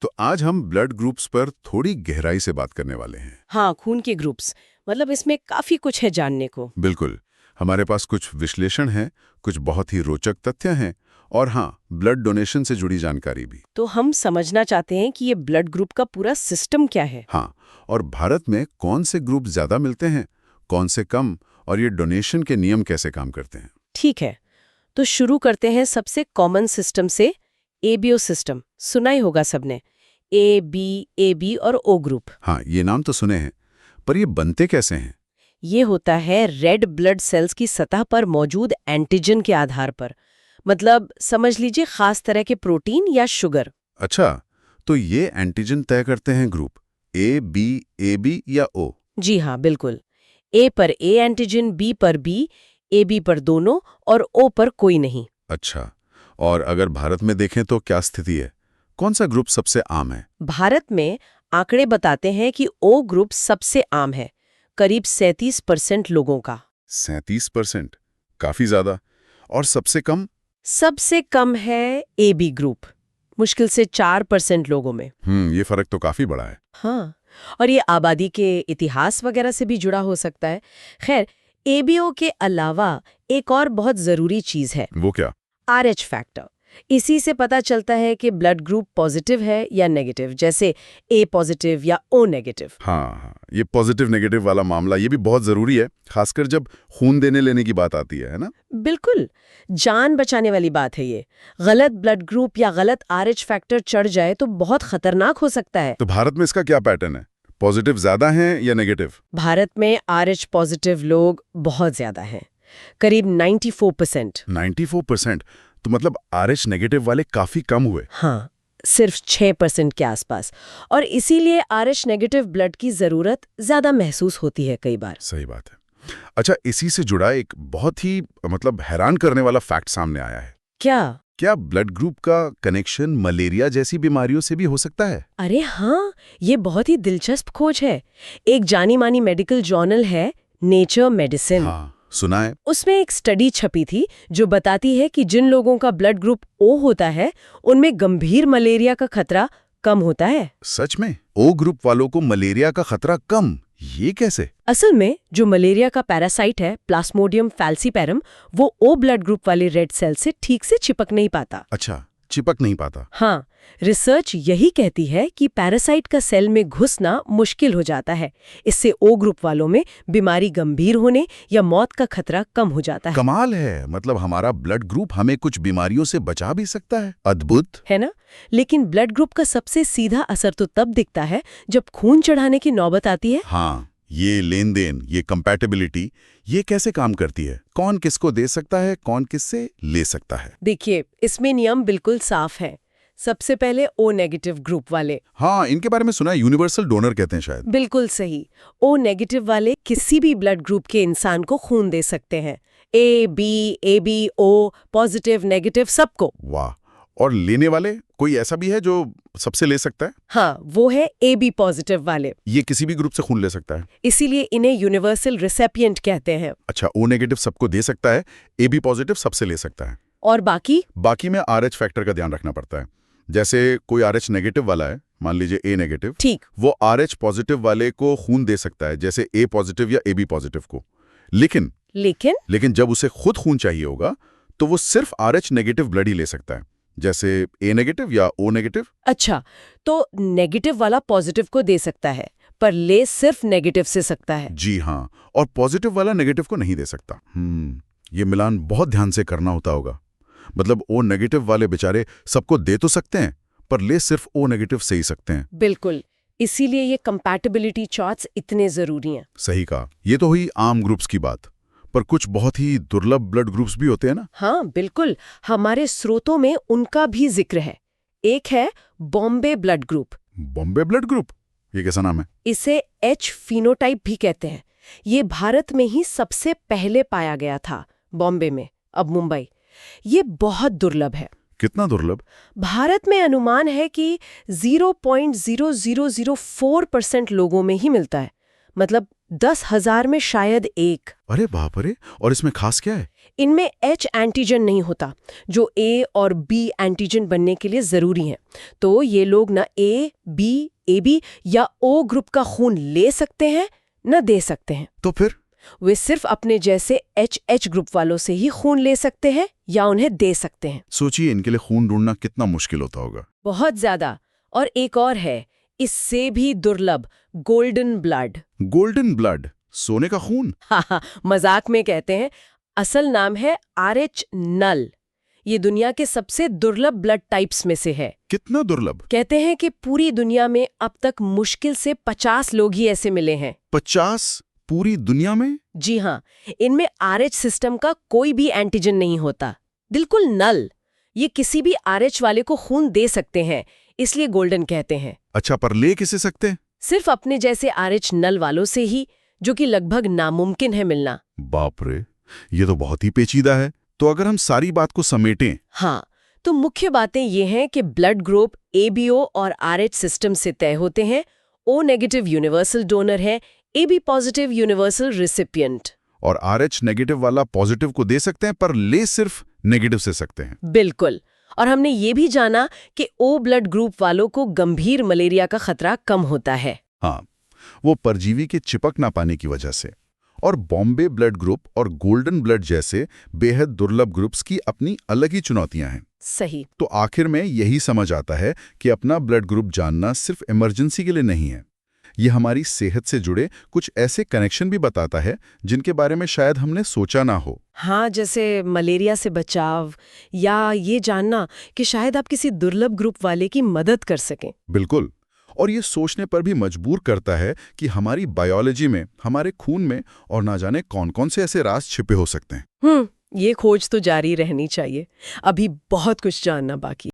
तो आज हम ब्लड ग्रुप्स पर थोड़ी गहराई से बात करने वाले हैं। हाँ, खून के ग्रुप्स। मतलब इसमें काफी कुछ है जानने को। बिल्कुल। हमारे पास कुछ विश्लेषण है, कुछ बहुत ही रोचक तथ्य हैं और हाँ, ब्लड डोनेशन से जुड़ी जानकारी भी। तो हम समझना चाहते हैं कि ये ब्लड ग्रुप का पूरा सिस्टम क्या है। हाँ, और भारत में कौन से ग्रुप ज्यादा मिलते हैं, कौन से कम, और ये डोनेशन के नियम कैसे काम करते हैं। ठीक है, तो शुरू करते हैं सबसे कॉमन सिस्टम से। एबीओ सिस्टम सुना ही होगा सबने। ए बी और ओ ग्रुप। हाँ, ये नाम तो सुने हैं, पर ये बनते कैसे हैं? ये होता है रेड ब्लड सेल्स की सतह पर मौजूद एंटीजन के आधार पर। मतलब समझ लीजिए खास तरह के प्रोटीन या शुगर। अच्छा, तो ये एंटीजन तय करते हैं ग्रुप ए बी या ओ। जी हाँ, बिल्कुल। ए पर ए एंटीजन, बी पर बी, ए बी पर दोनों और ओ पर कोई नहीं। अच्छा, और अगर भारत में देखें तो क्या स्थिति है? कौन सा ग्रुप सबसे आम है? भारत में आंकड़े बताते हैं कि ओ ग्रुप सबसे आम है, करीब 37% लोगों का। 37%, काफी ज्यादा। और सबसे कम? सबसे कम है ए बी ग्रुप, मुश्किल से 4% लोगों में। ये फर्क तो काफी बड़ा है। हाँ, और ये आबादी के इतिहास वगैरह से भी जुड़ा हो सकता है। खैर, एबीओ के अलावा एक और बहुत जरूरी चीज है, वो क्या? RH factor. इसी से पता चलता है कि ब्लड ग्रुप पॉजिटिव है या नेगेटिव, जैसे ए पॉजिटिव या ओ नेगेटिव। हाँ, ये पॉजिटिव नेगेटिव वाला मामला ये भी बहुत जरूरी है, खासकर जब खून देने लेने की बात आती है ना? बिल्कुल, जान बचाने वाली बात है ये। गलत ब्लड ग्रुप या गलत आरएच फैक्टर चढ़ जाए तो बहुत खतरनाक हो सकता है। तो भारत में इसका क्या पैटर्न है? पॉजिटिव ज्यादा हैं या नेगेटिव? भारत में आरएच पॉजिटिव लोग बहुत ज्यादा हैं, करीब 94%। 94%? तो मतलब आरएच नेगेटिव वाले काफी कम हुए। हाँ, सिर्फ 6% के आसपास। और इसीलिए आरएच नेगेटिव ब्लड की जरूरत ज्यादा महसूस होती है कई बार। सही बात है। अच्छा, इसी से जुड़ा एक बहुत ही मतलब हैरान करने वाला फैक्ट सामने आया है। क्या ब्लड ग्रुप का कनेक्शन मलेरिया जैसी बीमारियों से भी हो सकता है? अरे हाँ, ये बहुत ही दिलचस्प खोज है। एक जानी मानी मेडिकल जर्नल है नेचर मेडिसिन। हाँ, सुना है। उसमें एक स्टडी छपी थी जो बताती है कि जिन लोगों का ब्लड ग्रुप ओ होता है उनमें गंभीर मलेरिया का खतरा कम होता है। सच में? ओ ग्रुप वालों को मलेरिया का खतरा कम? ये कैसे? असल में जो मलेरिया का पैरासाइट है प्लास्मोडियम फैल्सीपैरम, वो ओ ब्लड ग्रुप वाले रेड सेल से ठीक से चिपक नहीं पाता। अच्छा, चिपक नहीं पाता। हाँ, रिसर्च यही कहती है कि पैरासाइट का सेल में घुसना मुश्किल हो जाता है। इससे ओ ग्रुप वालों में बीमारी गंभीर होने या मौत का खतरा कम हो जाता है। कमाल है, मतलब हमारा ब्लड ग्रुप हमें कुछ बीमारियों से बचा भी सकता है। अद्भुत है ना? लेकिन ब्लड ग्रुप का सबसे सीधा असर तो तब दिखता है जब खून चढ़ाने की नौबत आती है। हाँ, ये लेन देन, ये कंपैटिबिलिटी, ये कैसे काम करती है? कौन किसको दे सकता है, कौन किससे ले सकता है? देखिए, इसमें नियम बिल्कुल साफ है। सबसे पहले ओ नेगेटिव ग्रुप वाले। हाँ, इनके बारे में सुना है, यूनिवर्सल डोनर कहते हैं शायद। बिल्कुल सही। ओ नेगेटिव वाले किसी भी ब्लड ग्रुप के इंसान को खून दे सकते हैं। A B O, positive negative, सबको। वाह। और लेने वाले कोई ऐसा भी है जो सबसे ले सकता है? हाँ, वो है ए बी पॉजिटिव वाले। ये किसी भी ग्रुप से खून ले सकता है? इसीलिए इन्हें यूनिवर्सल रिसेपिएंट कहते हैं। अच्छा, ओ नेगेटिव सबको दे सकता है, ए बी पॉजिटिव सबसे ले सकता है। और बाकी में आरएच फैक्टर का ध्यान रखना पड़ता है। जैसे कोई आरएच नेगेटिव वाला है, मान लीजिए ए नेगेटिव, ठीक, वो आरएच पॉजिटिव वाले को खून दे सकता है, जैसे ए पॉजिटिव या ए बी पॉजिटिव को। लेकिन जब उसे खुद खून चाहिए होगा तो वो सिर्फ आरएच नेगेटिव ब्लड ही ले सकता है, जैसे ए नेगेटिव या ओ नेगेटिव। अच्छा, तो नेगेटिव वाला पॉजिटिव को दे सकता है पर ले सिर्फ नेगेटिव से सकता है। जी हाँ, और पॉजिटिव वाला नेगेटिव को नहीं दे सकता। ये मिलान बहुत ध्यान से करना होता होगा। मतलब ओ नेगेटिव वाले बेचारे सबको दे तो सकते हैं पर ले सिर्फ ओ नेगेटिव से ही सकते हैं। बिल्कुल, इसीलिए ये कंपैटिबिलिटी चार्ट्स इतने जरूरी हैं। सही कहा। ये तो हुई आम ग्रुप्स की बात, पर कुछ बहुत ही दुर्लभ ब्लड ग्रुप्स भी होते हैं ना? हाँ, बिल्कुल। हमारे स्रोतों में उनका भी जिक्र है। एक है Bombay blood group. Bombay blood group? ये कैसा नाम है? इसे एच फिनोटाइप भी कहते हैं। ये भारत में ही सबसे पहले पाया गया था, बॉम्बे में, अब मुंबई। ये बहुत दुर्लभ है। कितना दुर्लभ? भारत में अनुमान है कि 0.0004% लोगों में ही मिलता है। मतलब 10,000 में शायद एक। अरे बाप रे, और इसमें खास क्या है? इनमें H एंटीजन नहीं होता जो A और B एंटीजन बनने के लिए जरूरी है। तो ये लोग ना A, B, AB या O ग्रुप का खून ले सकते हैं न दे सकते हैं। तो फिर वे सिर्फ अपने जैसे H ग्रुप वालों से ही खून ले सकते हैं या उन्हें दे सकते हैं। सोचिए इनके लिए खून ढूंढना कितना मुश्किल होता होगा। बहुत ज्यादा। और एक और है, इससे भी दुर्लभ, गोल्डन ब्लड। गोल्डन ब्लड, सोने का खून? हाँ, मजाक में कहते हैं। असल नाम है RH नल। ये दुनिया के सबसे दुर्लभ ब्लड टाइप्स में से है। कितना दुर्लभ? कहते हैं कि पूरी दुनिया में अब तक मुश्किल से 50 लोग ही ऐसे मिले हैं। 50 पूरी दुनिया में? जी हाँ, इनमें RH सिस्टम का कोई भी एंटीजन नहीं होता, बिल्कुल नल। ये किसी भी RH वाले को खून दे सकते हैं, इसलिए गोल्डन कहते हैं। अच्छा, पर ले किसे सकते हैं? सिर्फ अपने जैसे RH नल वालों से ही, जो कि लगभग नामुमकिन है मिलना। बाप रे, ये तो बहुत ही पेचीदा है। तो अगर हम सारी बात को समेटें। हाँ, तो मुख्य बातें ये हैं कि ब्लड ग्रुप ABO और RH सिस्टम से तय होते हैं। O नेगेटिव यूनिवर्सल डोनर है, AB पॉजिटिव यूनिवर्सल रिसिपिएंट। और RH नेगेटिव वाला पॉजिटिव को दे सकते हैं, पर ले सिर्फ नेगेटिव से सकते हैं। बिल्कुल। और हमने ये भी जाना कि O ब्लड ग्रुप वालों को गंभीर मलेरिया का खतरा कम होता है। हाँ, वो परजीवी के चिपक ना पाने की वजह से। और बॉम्बे ब्लड ग्रुप और गोल्डन ब्लड जैसे बेहद दुर्लभ ग्रुप्स की अपनी अलग ही चुनौतियां हैं। सही। तो आखिर में यही समझ आता है कि अपना ब्लड ग्रुप जानना सिर्फ इमरजेंसी के लिए नहीं है। ये हमारी सेहत से जुड़े कुछ ऐसे कनेक्शन भी बताता है जिनके बारे में शायद हमने सोचा ना हो। हाँ, जैसे मलेरिया से बचाव, या ये जानना कि शायद आप किसी दुर्लभ ग्रुप वाले की मदद कर सकें। बिल्कुल। और ये सोचने पर भी मजबूर करता है कि हमारी बायोलॉजी में, हमारे खून में और ना जाने कौन-कौन से ऐसे राज छिपे हो सकते हैं। ये खोज तो जारी रहनी चाहिए। अभी बहुत कुछ जानना बाकी।